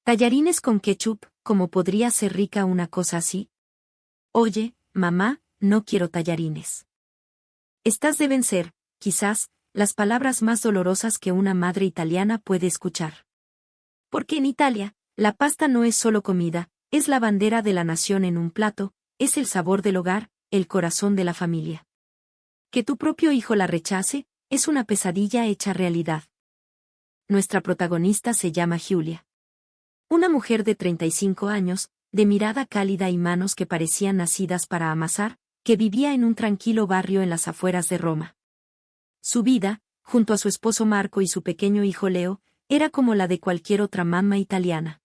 Tallarines con ketchup, ¿cómo podría ser rica una cosa así? Oye, mamá, no quiero tallarines. Estas deben ser, quizás, las palabras más dolorosas que una madre italiana puede escuchar. Porque en Italia, la pasta no es solo comida, es la bandera de la nación en un plato, es el sabor del hogar, el corazón de la familia. Que tu propio hijo la rechace, es una pesadilla hecha realidad. Nuestra protagonista se llama Giulia. Una mujer de 35 años, de mirada cálida y manos que parecían nacidas para amasar, que vivía en un tranquilo barrio en las afueras de Roma. Su vida, junto a su esposo Marco y su pequeño hijo Leo, era como la de cualquier otra mamá italiana.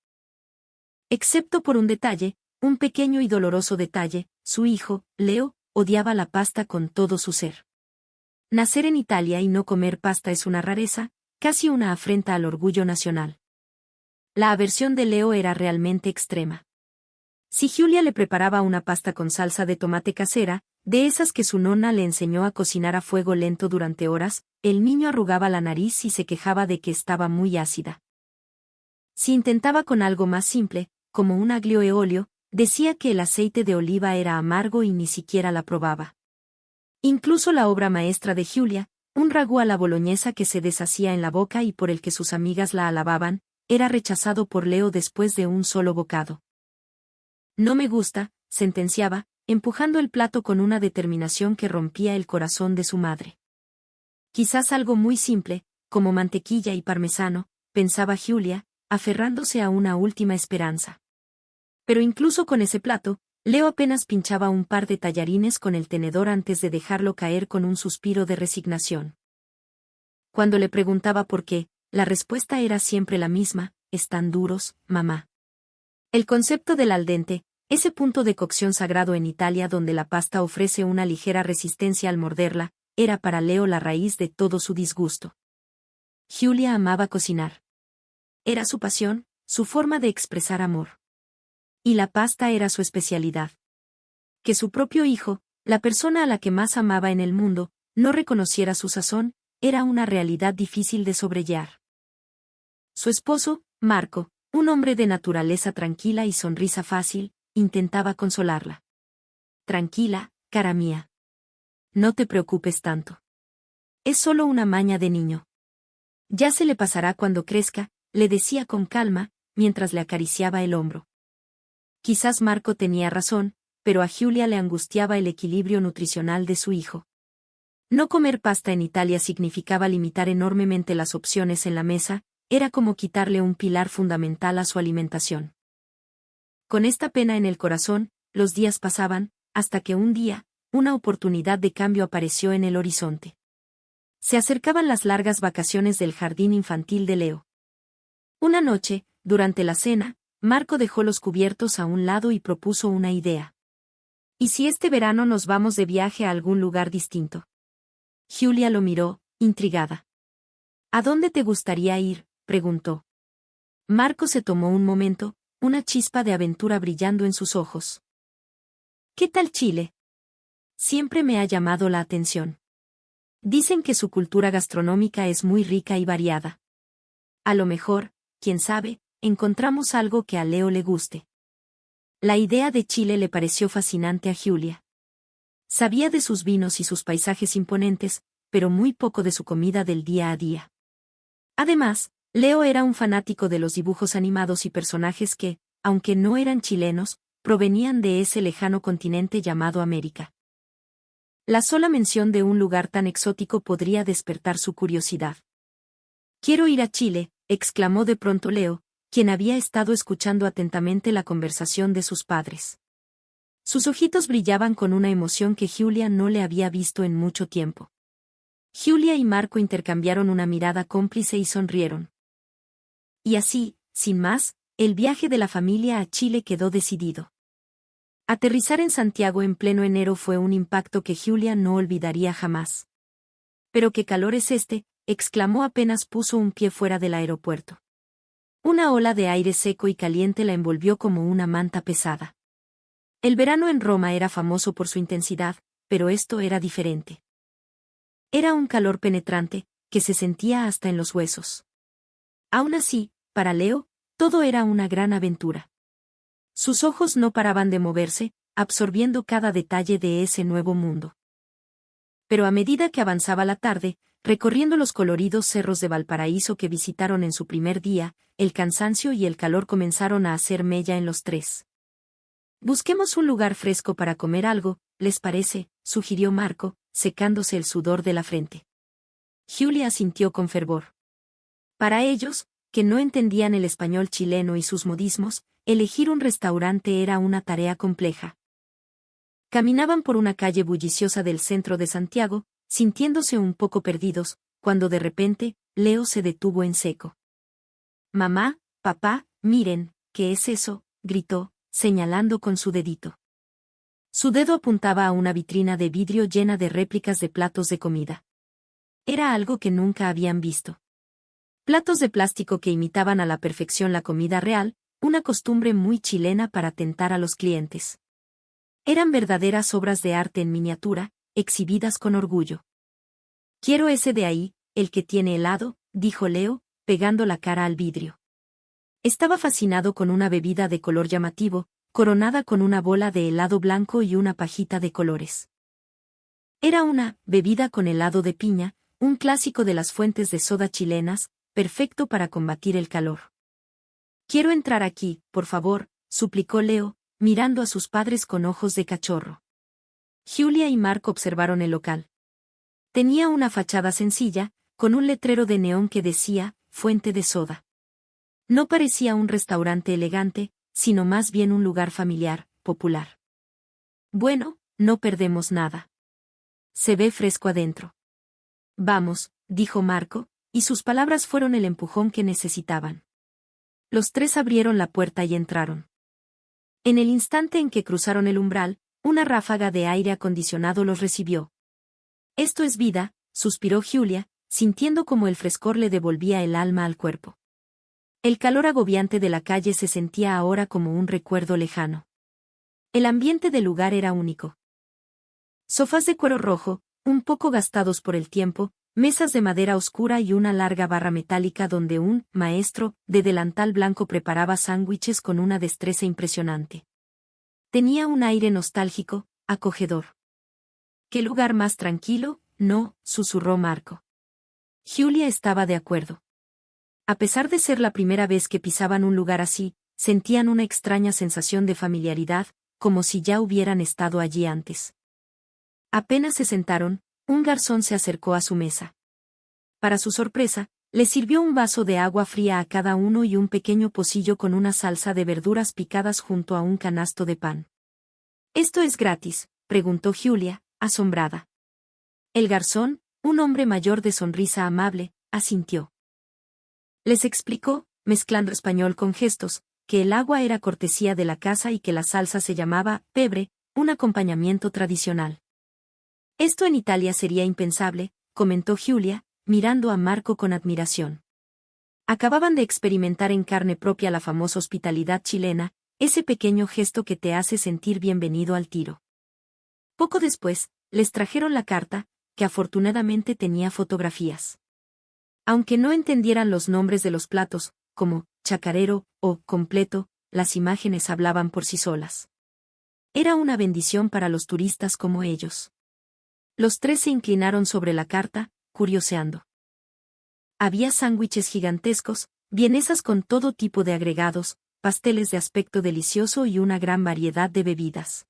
Excepto por un detalle, un pequeño y doloroso detalle, su hijo, Leo, odiaba la pasta con todo su ser. Nacer en Italia y no comer pasta es una rareza, casi una afrenta al orgullo nacional. La aversión de Leo era realmente extrema. Si Giulia le preparaba una pasta con salsa de tomate casera, de esas que su nonna le enseñó a cocinar a fuego lento durante horas, el niño arrugaba la nariz y se quejaba de que estaba muy ácida. Si intentaba con algo más simple, como un aglio e olio, decía que el aceite de oliva era amargo y ni siquiera la probaba. Incluso la obra maestra de Giulia, un ragú a la boloñesa que se deshacía en la boca y por el que sus amigas la alababan, era rechazado por Leo después de un solo bocado. No me gusta, sentenciaba, empujando el plato con una determinación que rompía el corazón de su madre. Quizás algo muy simple, como mantequilla y parmesano, pensaba Giulia, aferrándose a una última esperanza. Pero incluso con ese plato, Leo apenas pinchaba un par de tallarines con el tenedor antes de dejarlo caer con un suspiro de resignación. Cuando le preguntaba por qué, la respuesta era siempre la misma: están duros, mamá. El concepto del al dente, ese punto de cocción sagrado en Italia donde la pasta ofrece una ligera resistencia al morderla, era para Leo la raíz de todo su disgusto. Giulia amaba cocinar. Era su pasión, su forma de expresar amor. Y la pasta era su especialidad. Que su propio hijo, la persona a la que más amaba en el mundo, no reconociera su sazón, era una realidad difícil de sobrellevar. Su esposo, Marco, un hombre de naturaleza tranquila y sonrisa fácil, intentaba consolarla. Tranquila, cara mía. No te preocupes tanto. Es solo una maña de niño. Ya se le pasará cuando crezca, le decía con calma, mientras le acariciaba el hombro. Quizás Marco tenía razón, pero a Giulia le angustiaba el equilibrio nutricional de su hijo. No comer pasta en Italia significaba limitar enormemente las opciones en la mesa, era como quitarle un pilar fundamental a su alimentación. Con esta pena en el corazón, los días pasaban, hasta que un día, una oportunidad de cambio apareció en el horizonte. Se acercaban las largas vacaciones del jardín infantil de Leo. Una noche, durante la cena, Marco dejó los cubiertos a un lado y propuso una idea. ¿Y si este verano nos vamos de viaje a algún lugar distinto? Giulia lo miró, intrigada. ¿A dónde te gustaría ir?, preguntó. Marco se tomó un momento, una chispa de aventura brillando en sus ojos. ¿Qué tal Chile? Siempre me ha llamado la atención. Dicen que su cultura gastronómica es muy rica y variada. A lo mejor, quién sabe, encontramos algo que a Leo le guste. La idea de Chile le pareció fascinante a Giulia. Sabía de sus vinos y sus paisajes imponentes, pero muy poco de su comida del día a día. Además, Leo era un fanático de los dibujos animados y personajes que, aunque no eran chilenos, provenían de ese lejano continente llamado América. La sola mención de un lugar tan exótico podría despertar su curiosidad. «Quiero ir a Chile», exclamó de pronto Leo, quien había estado escuchando atentamente la conversación de sus padres. Sus ojitos brillaban con una emoción que Giulia no le había visto en mucho tiempo. Giulia y Marco intercambiaron una mirada cómplice y sonrieron. Y así, sin más, el viaje de la familia a Chile quedó decidido. Aterrizar en Santiago en pleno enero fue un impacto que Giulia no olvidaría jamás. «¿Pero qué calor es este?», exclamó apenas puso un pie fuera del aeropuerto. Una ola de aire seco y caliente la envolvió como una manta pesada. El verano en Roma era famoso por su intensidad, pero esto era diferente. Era un calor penetrante, que se sentía hasta en los huesos. Aún así, para Leo, Todo era una gran aventura. Sus ojos no paraban de moverse, absorbiendo cada detalle de ese nuevo mundo. Pero a medida que avanzaba la tarde, recorriendo los coloridos cerros de Valparaíso que visitaron en su primer día, el cansancio y el calor comenzaron a hacer mella en los tres. Busquemos un lugar fresco para comer algo, ¿les parece?, sugirió Marco, secándose el sudor de la frente. Julia asintió con fervor. Para ellos, que no entendían el español chileno y sus modismos, elegir un restaurante era una tarea compleja. Caminaban por una calle bulliciosa del centro de Santiago, sintiéndose un poco perdidos, cuando de repente, Leo se detuvo en seco. «Mamá, papá, miren, ¿qué es eso?», gritó, señalando con su dedito. Su dedo apuntaba a una vitrina de vidrio llena de réplicas de platos de comida. Era algo que nunca habían visto. Platos de plástico que imitaban a la perfección la comida real, una costumbre muy chilena para tentar a los clientes. Eran verdaderas obras de arte en miniatura, exhibidas con orgullo. «Quiero ese de ahí, el que tiene helado», dijo Leo, pegando la cara al vidrio. Estaba fascinado con una bebida de color llamativo, coronada con una bola de helado blanco y una pajita de colores. Era una bebida con helado de piña, un clásico de las fuentes de soda chilenas, perfecto para combatir el calor. «Quiero entrar aquí, por favor», suplicó Leo, mirando a sus padres con ojos de cachorro. Julia y Marco observaron el local. Tenía una fachada sencilla, con un letrero de neón que decía, «Fuente de soda». No parecía un restaurante elegante, sino más bien un lugar familiar, popular. «Bueno, no perdemos nada. Se ve fresco adentro». «Vamos», dijo Marco, y sus palabras fueron el empujón que necesitaban. Los tres abrieron la puerta y entraron. En el instante en que cruzaron el umbral, una ráfaga de aire acondicionado los recibió. «Esto es vida», suspiró Julia, sintiendo como el frescor le devolvía el alma al cuerpo. El calor agobiante de la calle se sentía ahora como un recuerdo lejano. El ambiente del lugar era único. Sofás de cuero rojo, un poco gastados por el tiempo, mesas de madera oscura y una larga barra metálica donde un maestro de delantal blanco preparaba sándwiches con una destreza impresionante. Tenía un aire nostálgico, acogedor. «¿Qué lugar más tranquilo?», «No», susurró Marco. Julia estaba de acuerdo. A pesar de ser la primera vez que pisaban un lugar así, sentían una extraña sensación de familiaridad, como si ya hubieran estado allí antes. Apenas se sentaron, un garzón se acercó a su mesa. Para su sorpresa, les sirvió un vaso de agua fría a cada uno y un pequeño pocillo con una salsa de verduras picadas junto a un canasto de pan. «¿Esto es gratis?», preguntó Julia, asombrada. El garzón, un hombre mayor de sonrisa amable, asintió. Les explicó, mezclando español con gestos, que el agua era cortesía de la casa y que la salsa se llamaba pebre, un acompañamiento tradicional. «Esto en Italia sería impensable», comentó Julia, mirando a Marco con admiración. Acababan de experimentar en carne propia la famosa hospitalidad chilena, ese pequeño gesto que te hace sentir bienvenido al tiro. Poco después, les trajeron la carta, que afortunadamente tenía fotografías. Aunque no entendieran los nombres de los platos, como chacarero o completo, las imágenes hablaban por sí solas. Era una bendición para los turistas como ellos. Los tres se inclinaron sobre la carta, curioseando. Había sándwiches gigantescos, vienesas con todo tipo de agregados, pasteles de aspecto delicioso y una gran variedad de bebidas.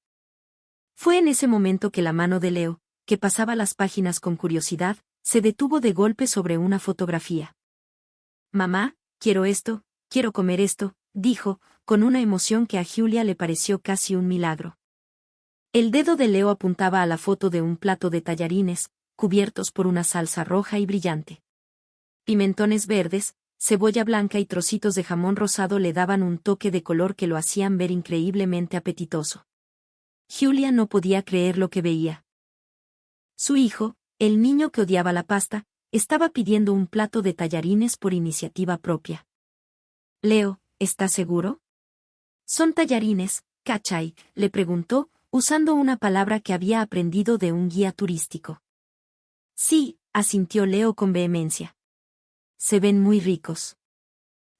Fue en ese momento que la mano de Leo, que pasaba las páginas con curiosidad, se detuvo de golpe sobre una fotografía. «Mamá, quiero esto, quiero comer esto», dijo, con una emoción que a Julia le pareció casi un milagro. El dedo de Leo apuntaba a la foto de un plato de tallarines, cubiertos por una salsa roja y brillante. Pimentones verdes, cebolla blanca y trocitos de jamón rosado le daban un toque de color que lo hacían ver increíblemente apetitoso. Julia no podía creer lo que veía. Su hijo, el niño que odiaba la pasta, estaba pidiendo un plato de tallarines por iniciativa propia. «Leo, ¿estás seguro? ¿Son tallarines, cachai?», le preguntó, usando una palabra que había aprendido de un guía turístico. «Sí», asintió Leo con vehemencia. «Se ven muy ricos».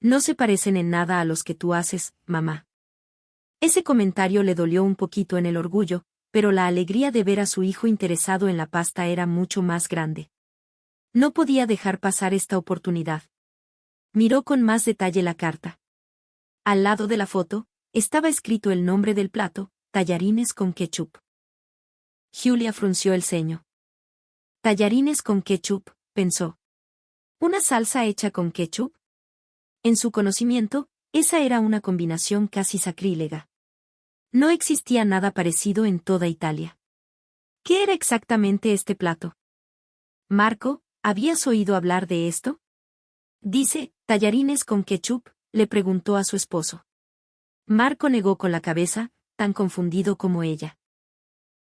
No se parecen en nada a los que tú haces, mamá. Ese comentario le dolió un poquito en el orgullo, pero la alegría de ver a su hijo interesado en la pasta era mucho más grande. No podía dejar pasar esta oportunidad. Miró con más detalle la carta. Al lado de la foto, estaba escrito el nombre del plato, tallarines con ketchup. Julia frunció el ceño. Tallarines con ketchup, pensó. ¿Una salsa hecha con ketchup? En su conocimiento, esa era una combinación casi sacrílega. No existía nada parecido en toda Italia. ¿Qué era exactamente este plato? Marco, ¿habías oído hablar de esto? Dice, tallarines con ketchup, le preguntó a su esposo. Marco negó con la cabeza, tan confundido como ella.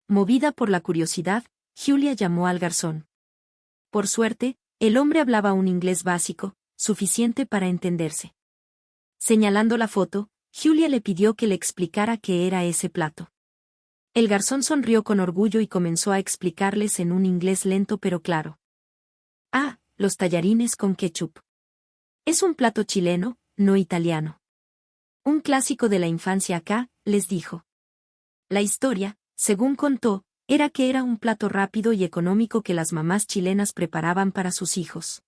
Movida por la curiosidad, Julia llamó al garzón. Por suerte, el hombre hablaba un inglés básico, suficiente para entenderse. Señalando la foto, Julia le pidió que le explicara qué era ese plato. El garzón sonrió con orgullo y comenzó a explicarles en un inglés lento pero claro. Ah, los tallarines con ketchup. Es un plato chileno, no italiano. Un clásico de la infancia acá, les dijo. La historia, según contó, era que era un plato rápido y económico que las mamás chilenas preparaban para sus hijos.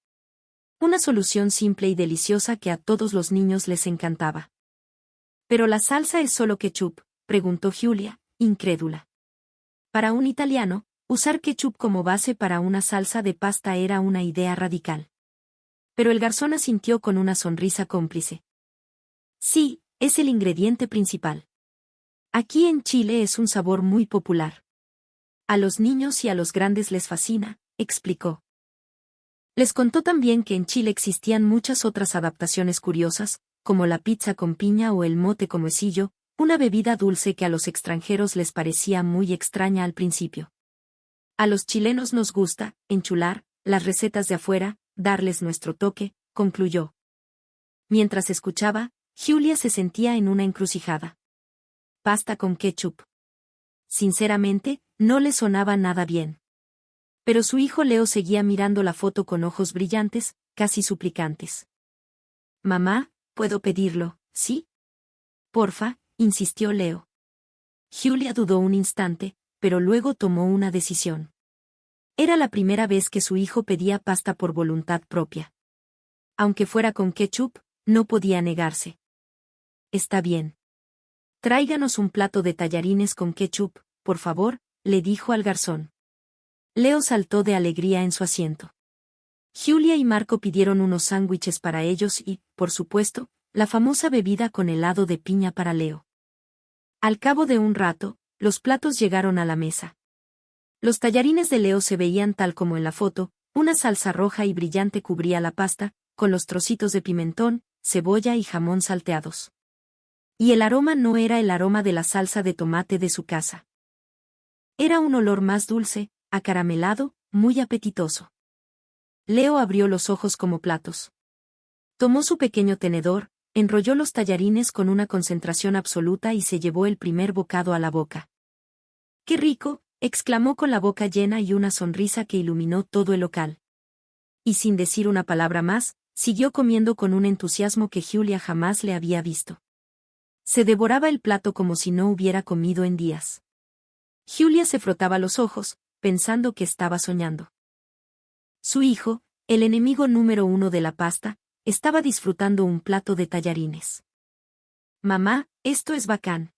Una solución simple y deliciosa que a todos los niños les encantaba. ¿Pero la salsa es solo ketchup?, preguntó Julia, incrédula. Para un italiano, usar ketchup como base para una salsa de pasta era una idea radical. Pero el garzón asintió con una sonrisa cómplice. Sí, es el ingrediente principal. Aquí en Chile es un sabor muy popular. A los niños y a los grandes les fascina, explicó. Les contó también que en Chile existían muchas otras adaptaciones curiosas, como la pizza con piña o el mote con huesillo, una bebida dulce que a los extranjeros les parecía muy extraña al principio. A los chilenos nos gusta, enchular, las recetas de afuera, darles nuestro toque, concluyó. Mientras escuchaba, Julia se sentía en una encrucijada. Pasta con ketchup. Sinceramente, no le sonaba nada bien. Pero su hijo Leo seguía mirando la foto con ojos brillantes, casi suplicantes. Mamá, ¿puedo pedirlo, sí? Porfa, insistió Leo. Julia dudó un instante, pero luego tomó una decisión. Era la primera vez que su hijo pedía pasta por voluntad propia. Aunque fuera con ketchup, no podía negarse. Está bien. Tráiganos un plato de tallarines con ketchup, por favor, le dijo al garzón. Leo saltó de alegría en su asiento. Julia y Marco pidieron unos sándwiches para ellos y, por supuesto, la famosa bebida con helado de piña para Leo. Al cabo de un rato, los platos llegaron a la mesa. Los tallarines de Leo se veían tal como en la foto, una salsa roja y brillante cubría la pasta, con los trocitos de pimentón, cebolla y jamón salteados. Y el aroma no era el aroma de la salsa de tomate de su casa. Era un olor más dulce, acaramelado, muy apetitoso. Leo abrió los ojos como platos. Tomó su pequeño tenedor, enrolló los tallarines con una concentración absoluta y se llevó el primer bocado a la boca. ¡Qué rico!, exclamó con la boca llena y una sonrisa que iluminó todo el local. Y sin decir una palabra más, siguió comiendo con un entusiasmo que Julia jamás le había visto. Se devoraba el plato como si no hubiera comido en días. Julia se frotaba los ojos, pensando que estaba soñando. Su hijo, el enemigo número 1 de la pasta, estaba disfrutando un plato de tallarines. Mamá, esto es bacán.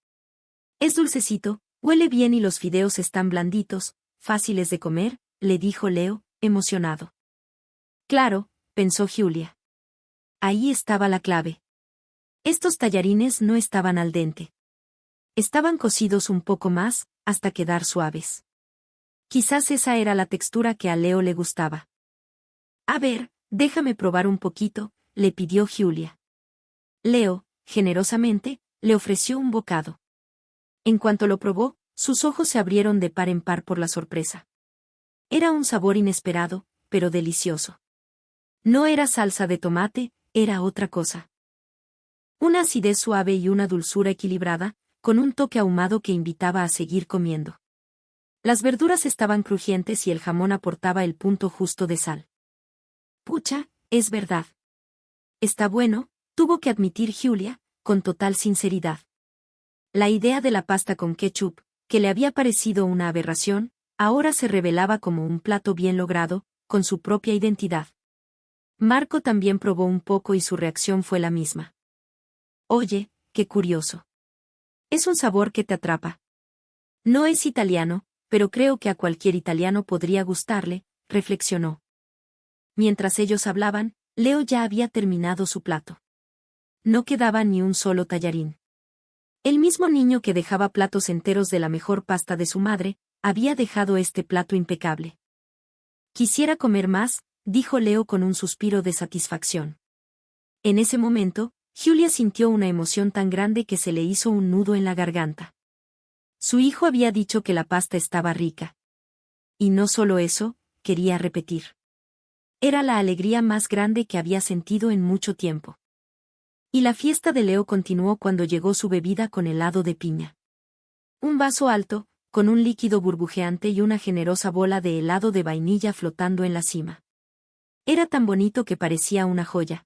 Es dulcecito, huele bien y los fideos están blanditos, fáciles de comer, le dijo Leo, emocionado. Claro, pensó Julia. Ahí estaba la clave. Estos tallarines no estaban al dente. Estaban cocidos un poco más, hasta quedar suaves. Quizás esa era la textura que a Leo le gustaba. A ver, déjame probar un poquito, le pidió Julia. Leo, generosamente, le ofreció un bocado. En cuanto lo probó, sus ojos se abrieron de par en par por la sorpresa. Era un sabor inesperado, pero delicioso. No era salsa de tomate, era otra cosa. Una acidez suave y una dulzura equilibrada, con un toque ahumado que invitaba a seguir comiendo. Las verduras estaban crujientes y el jamón aportaba el punto justo de sal. Pucha, es verdad. Está bueno, tuvo que admitir Julia, con total sinceridad. La idea de la pasta con ketchup, que le había parecido una aberración, ahora se revelaba como un plato bien logrado, con su propia identidad. Marco también probó un poco y su reacción fue la misma. Oye, qué curioso. Es un sabor que te atrapa. No es italiano, pero creo que a cualquier italiano podría gustarle, reflexionó. Mientras ellos hablaban, Leo ya había terminado su plato. No quedaba ni un solo tallarín. El mismo niño que dejaba platos enteros de la mejor pasta de su madre, había dejado este plato impecable. Quisiera comer más, dijo Leo con un suspiro de satisfacción. En ese momento, Julia sintió una emoción tan grande que se le hizo un nudo en la garganta. Su hijo había dicho que la pasta estaba rica. Y no solo eso, quería repetir. Era la alegría más grande que había sentido en mucho tiempo. Y la fiesta de Leo continuó cuando llegó su bebida con helado de piña. Un vaso alto, con un líquido burbujeante y una generosa bola de helado de vainilla flotando en la cima. Era tan bonito que parecía una joya.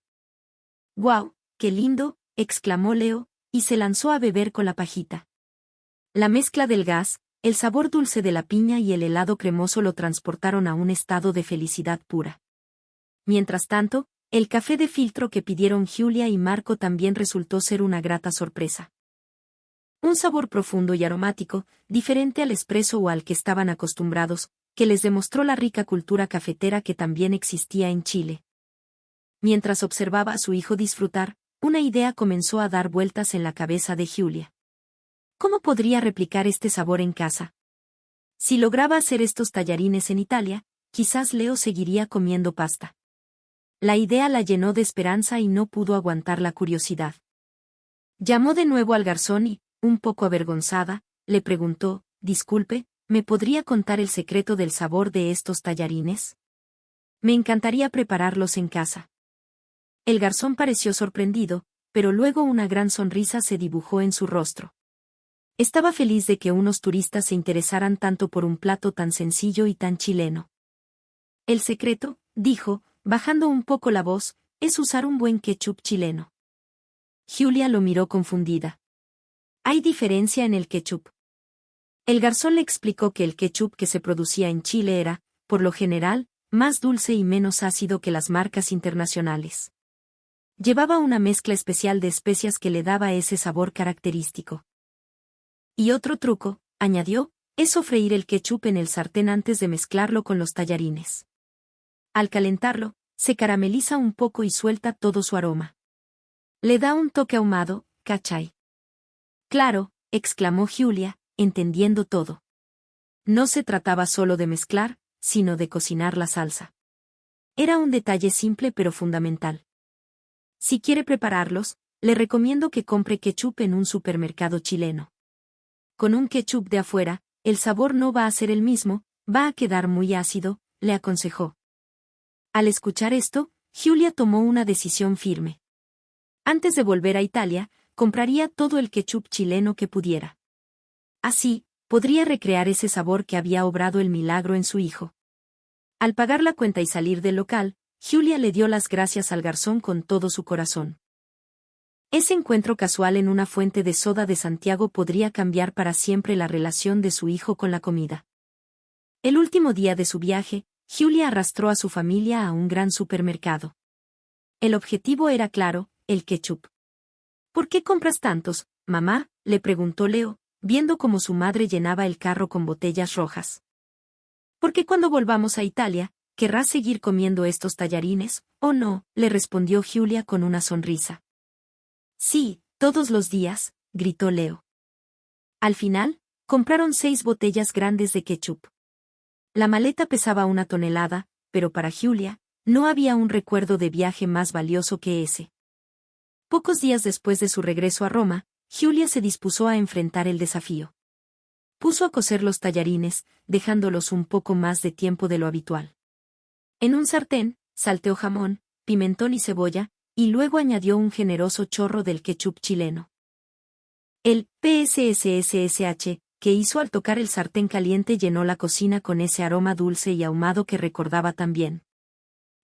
¡Guau, qué lindo!, exclamó Leo, y se lanzó a beber con la pajita. La mezcla del gas, el sabor dulce de la piña y el helado cremoso lo transportaron a un estado de felicidad pura. Mientras tanto, el café de filtro que pidieron Julia y Marco también resultó ser una grata sorpresa. Un sabor profundo y aromático, diferente al espresso o al que estaban acostumbrados, que les demostró la rica cultura cafetera que también existía en Chile. Mientras observaba a su hijo disfrutar, una idea comenzó a dar vueltas en la cabeza de Julia. ¿Cómo podría replicar este sabor en casa? Si lograba hacer estos tallarines en Italia, quizás Leo seguiría comiendo pasta. La idea la llenó de esperanza y no pudo aguantar la curiosidad. Llamó de nuevo al garzón y, un poco avergonzada, le preguntó, «Disculpe, ¿me podría contar el secreto del sabor de estos tallarines? Me encantaría prepararlos en casa». El garzón pareció sorprendido, pero luego una gran sonrisa se dibujó en su rostro. Estaba feliz de que unos turistas se interesaran tanto por un plato tan sencillo y tan chileno. El secreto, dijo, bajando un poco la voz, es usar un buen ketchup chileno. Julia lo miró confundida. ¿Hay diferencia en el ketchup? El garzón le explicó que el ketchup que se producía en Chile era, por lo general, más dulce y menos ácido que las marcas internacionales. Llevaba una mezcla especial de especias que le daba ese sabor característico. Y otro truco, añadió, es sofreír el ketchup en el sartén antes de mezclarlo con los tallarines. Al calentarlo, se carameliza un poco y suelta todo su aroma. Le da un toque ahumado, ¿cachai? Claro, exclamó Julia, entendiendo todo. No se trataba solo de mezclar, sino de cocinar la salsa. Era un detalle simple pero fundamental. Si quiere prepararlos, le recomiendo que compre ketchup en un supermercado chileno. Con un ketchup de afuera, el sabor no va a ser el mismo, va a quedar muy ácido, le aconsejó. Al escuchar esto, Julia tomó una decisión firme. Antes de volver a Italia, compraría todo el ketchup chileno que pudiera. Así, podría recrear ese sabor que había obrado el milagro en su hijo. Al pagar la cuenta y salir del local, Julia le dio las gracias al garzón con todo su corazón. Ese encuentro casual en una fuente de soda de Santiago podría cambiar para siempre la relación de su hijo con la comida. El último día de su viaje, Julia arrastró a su familia a un gran supermercado. El objetivo era claro, el ketchup. ¿Por qué compras tantos, mamá?, le preguntó Leo, viendo cómo su madre llenaba el carro con botellas rojas. Porque cuando volvamos a Italia, querrás seguir comiendo estos tallarines, ¿o no?, le respondió Julia con una sonrisa. Sí, todos los días, gritó Leo. Al final, compraron 6 botellas grandes de ketchup. La maleta pesaba 1 tonelada, pero para Julia, no había un recuerdo de viaje más valioso que ese. Pocos días después de su regreso a Roma, Julia se dispuso a enfrentar el desafío. Puso a cocer los tallarines, dejándolos un poco más de tiempo de lo habitual. En un sartén, salteó jamón, pimentón y cebolla, y luego añadió un generoso chorro del ketchup chileno. El PSSSH, que hizo al tocar el sartén caliente, llenó la cocina con ese aroma dulce y ahumado que recordaba tan bien.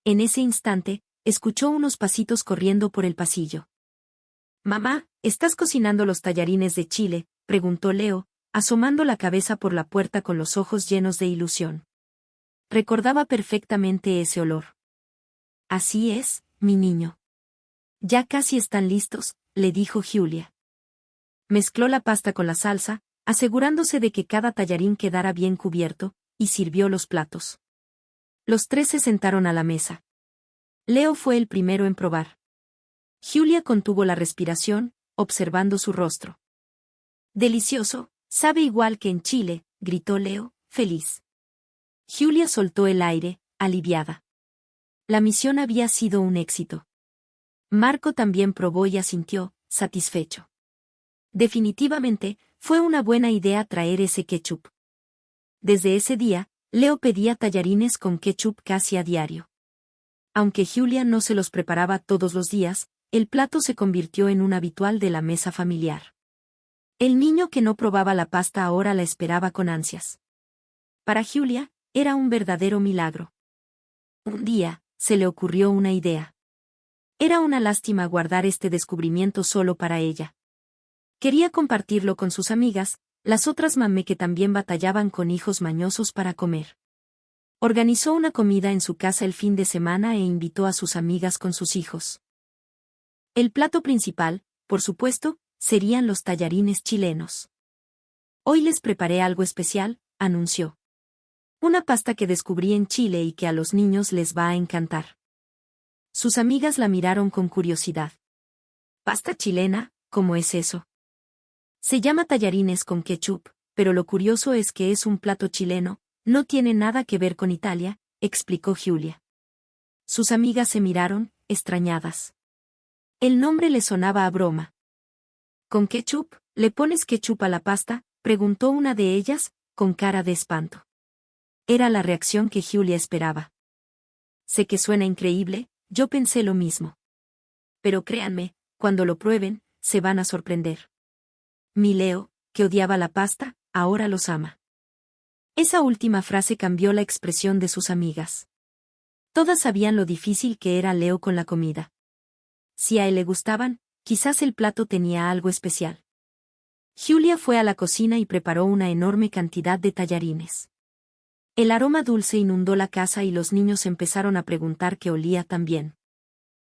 En ese instante, escuchó unos pasitos corriendo por el pasillo. Mamá, ¿estás cocinando los tallarines de Chile?, preguntó Leo, asomando la cabeza por la puerta con los ojos llenos de ilusión. Recordaba perfectamente ese olor. Así es, mi niño. Ya casi están listos, le dijo Giulia. Mezcló la pasta con la salsa, asegurándose de que cada tallarín quedara bien cubierto, y sirvió los platos. Los tres se sentaron a la mesa. Leo fue el primero en probar. Giulia contuvo la respiración, observando su rostro. Delicioso, sabe igual que en Chile, gritó Leo, feliz. Giulia soltó el aire, aliviada. La misión había sido un éxito. Marco también probó y asintió, satisfecho. Definitivamente, fue una buena idea traer ese ketchup. Desde ese día, Leo pedía tallarines con ketchup casi a diario. Aunque Giulia no se los preparaba todos los días, el plato se convirtió en un habitual de la mesa familiar. El niño que no probaba la pasta ahora la esperaba con ansias. Para Giulia, era un verdadero milagro. Un día, se le ocurrió una idea. Era una lástima guardar este descubrimiento solo para ella. Quería compartirlo con sus amigas, las otras mamé que también batallaban con hijos mañosos para comer. Organizó una comida en su casa el fin de semana e invitó a sus amigas con sus hijos. El plato principal, por supuesto, serían los tallarines chilenos. Hoy les preparé algo especial, anunció. Una pasta que descubrí en Chile y que a los niños les va a encantar. Sus amigas la miraron con curiosidad. ¿Pasta chilena? ¿Cómo es eso? Se llama tallarines con ketchup, pero lo curioso es que es un plato chileno, no tiene nada que ver con Italia, explicó Giulia. Sus amigas se miraron, extrañadas. El nombre le sonaba a broma. ¿Con ketchup? ¿Le pones ketchup a la pasta?, preguntó una de ellas, con cara de espanto. Era la reacción que Giulia esperaba. Sé que suena increíble, yo pensé lo mismo. Pero créanme, cuando lo prueben, se van a sorprender. Mi Leo, que odiaba la pasta, ahora los ama. Esa última frase cambió la expresión de sus amigas. Todas sabían lo difícil que era Leo con la comida. Si a él le gustaban, quizás el plato tenía algo especial. Giulia fue a la cocina y preparó una enorme cantidad de tallarines. El aroma dulce inundó la casa y los niños empezaron a preguntar qué olía tan bien.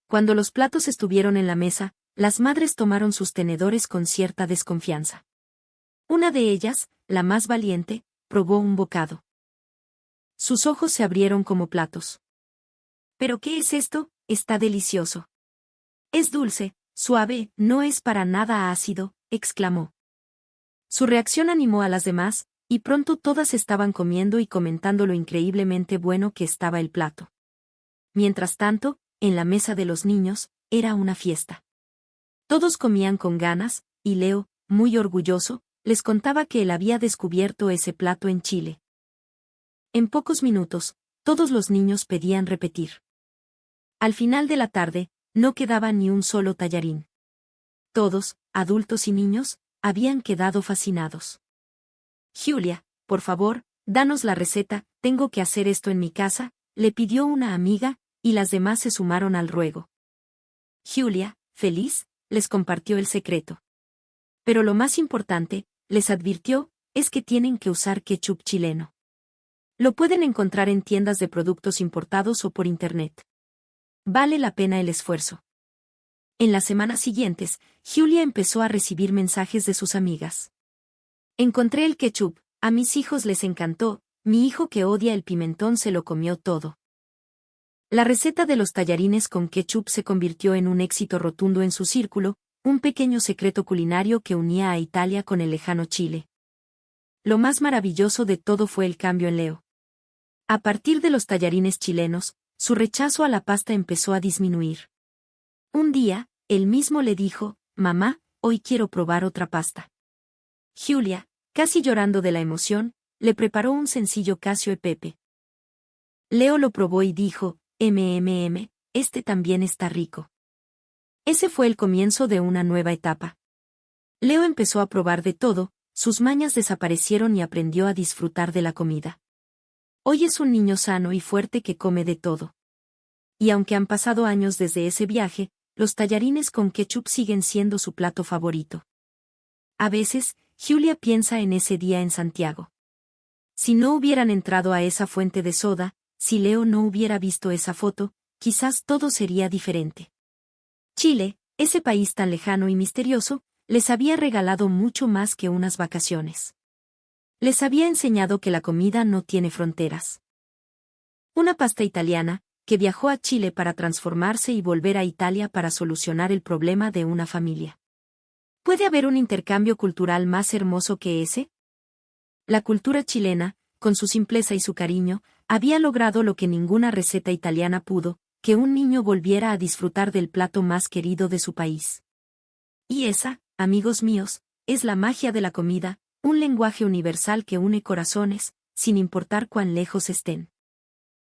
Cuando los platos estuvieron en la mesa, las madres tomaron sus tenedores con cierta desconfianza. Una de ellas, la más valiente, probó un bocado. Sus ojos se abrieron como platos. ¿Pero qué es esto? Está delicioso. Es dulce, suave, no es para nada ácido, exclamó. Su reacción animó a las demás, y pronto todas estaban comiendo y comentando lo increíblemente bueno que estaba el plato. Mientras tanto, en la mesa de los niños, era una fiesta. Todos comían con ganas, y Leo, muy orgulloso, les contaba que él había descubierto ese plato en Chile. En pocos minutos, todos los niños pedían repetir. Al final de la tarde, no quedaba ni un solo tallarín. Todos, adultos y niños, habían quedado fascinados. Giulia, por favor, danos la receta, tengo que hacer esto en mi casa, le pidió una amiga, y las demás se sumaron al ruego. Giulia, feliz, les compartió el secreto. Pero lo más importante, les advirtió, es que tienen que usar ketchup chileno. Lo pueden encontrar en tiendas de productos importados o por internet. Vale la pena el esfuerzo. En las semanas siguientes, Giulia empezó a recibir mensajes de sus amigas. Encontré el ketchup, a mis hijos les encantó, mi hijo que odia el pimentón se lo comió todo. La receta de los tallarines con ketchup se convirtió en un éxito rotundo en su círculo, un pequeño secreto culinario que unía a Italia con el lejano Chile. Lo más maravilloso de todo fue el cambio en Leo. A partir de los tallarines chilenos, su rechazo a la pasta empezó a disminuir. Un día, él mismo le dijo, «Mamá, hoy quiero probar otra pasta». Giulia, casi llorando de la emoción, le preparó un sencillo cacio e pepe. Leo lo probó y dijo, este también está rico. Ese fue el comienzo de una nueva etapa. Leo empezó a probar de todo, sus mañas desaparecieron y aprendió a disfrutar de la comida. Hoy es un niño sano y fuerte que come de todo. Y aunque han pasado años desde ese viaje, los tallarines con ketchup siguen siendo su plato favorito. A veces, Julia piensa en ese día en Santiago. Si no hubieran entrado a esa fuente de soda, si Leo no hubiera visto esa foto, quizás todo sería diferente. Chile, ese país tan lejano y misterioso, les había regalado mucho más que unas vacaciones. Les había enseñado que la comida no tiene fronteras. Una pasta italiana, que viajó a Chile para transformarse y volver a Italia para solucionar el problema de una familia. ¿Puede haber un intercambio cultural más hermoso que ese? La cultura chilena, con su simpleza y su cariño, había logrado lo que ninguna receta italiana pudo, que un niño volviera a disfrutar del plato más querido de su país. Y esa, amigos míos, es la magia de la comida, un lenguaje universal que une corazones, sin importar cuán lejos estén.